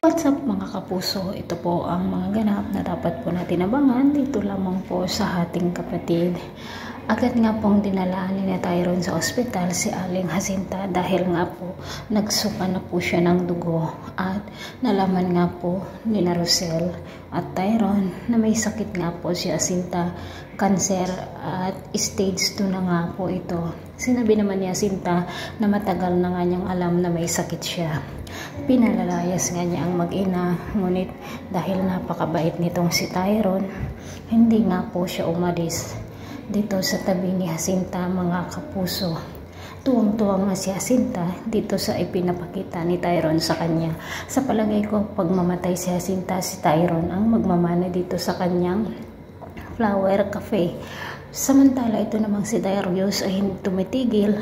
What's up mga kapuso? Ito po ang mga ganap na dapat po natin abangan dito lamang po sa ating kapatid. Agad nga pong dinala ni Tyrone sa ospital si Aling Jacinta dahil nga po nagsuka na po siya ng dugo at nalaman nga po ni Rosel at Tyrone na may sakit nga po si Jacinta, cancer at stage 2 na nga po ito. Sinabi naman ni Jacinta na matagal na nga niyang alam na may sakit siya. Pinalalayas nga niya ang mag-ina, ngunit dahil napakabait nitong si Tyrone, hindi nga po siya umalis dito sa tabi ni Jacinta mga kapuso. Tuwang-tuwang nga si Jacinta dito sa ipinapakita ni Tyrone sa kanya. Sa palagay ko, pag mamatay si Jacinta, si Tyrone ang magmamana dito sa kanyang flower cafe. Samantala ito namang si Darius ay hindi tumitigil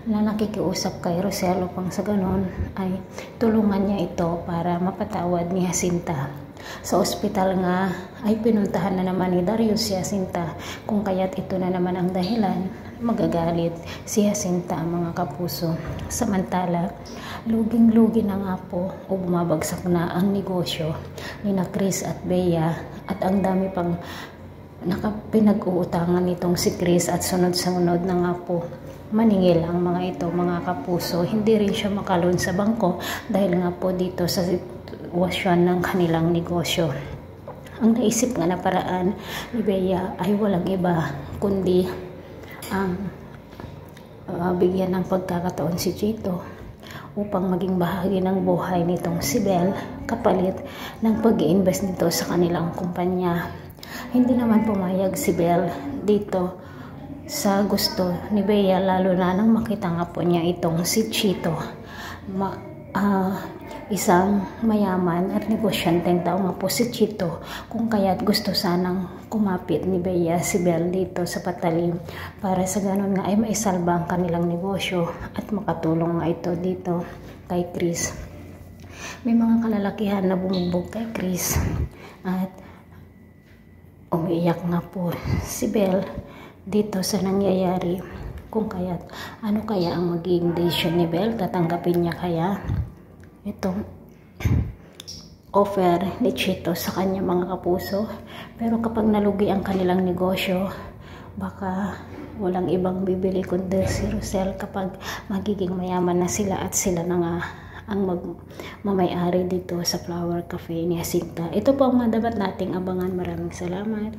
na nakikiusap kay Rosel upang sa ganon ay tulungan niya ito para mapatawad ni Jacinta. Sa ospital nga ay pinuntahan na naman ni Darius si Jacinta, kung kaya't ito na naman ang dahilan magagalit si Jacinta mga kapuso. Samantala luging-lugi na nga po o bumabagsak na ang negosyo ni na Chris at Bea at ang dami pang pinag-uutangan nitong si Chris at sunod-sunod na nga po maningil ang mga ito mga kapuso. Hindi rin siya makaloon sa bangko dahil nga po dito sa sitwasyon ng kanilang negosyo. Ang naisip nga na paraan ni Bea ay walang iba kundi ang bigyan ng pagkakataon si Chito upang maging bahagi ng buhay nitong si Belle kapalit ng pag-i-invest nito sa kanilang kumpanya. Hindi naman pumayag si Belle dito sa gusto ni Bea, lalo na nang makita nga po niya itong si Chito, isang mayaman at negosyanteng tao nga po si Chito, kung kaya't gusto sanang kumapit ni Bea si Belle dito sa patalim para sa ganon nga ay maisalba ang kanilang negosyo at makatulong nga ito dito kay Chris. May mga kalalakihan na bumubog kay Chris at umiiyak nga po si Belle dito sa nangyayari, kung kaya't ano kaya ang magiging decision ni Belle? Tatanggapin niya kaya itong offer ni Chito sa kanya mga kapuso? Pero kapag nalugi ang kanilang negosyo, baka walang ibang bibili kundi si Rosel kapag magiging mayaman na sila at sila na nga ang magmamayari dito sa Flower Cafe ni Jacinta. Ito po ang mga dapat nating abangan. Maraming salamat.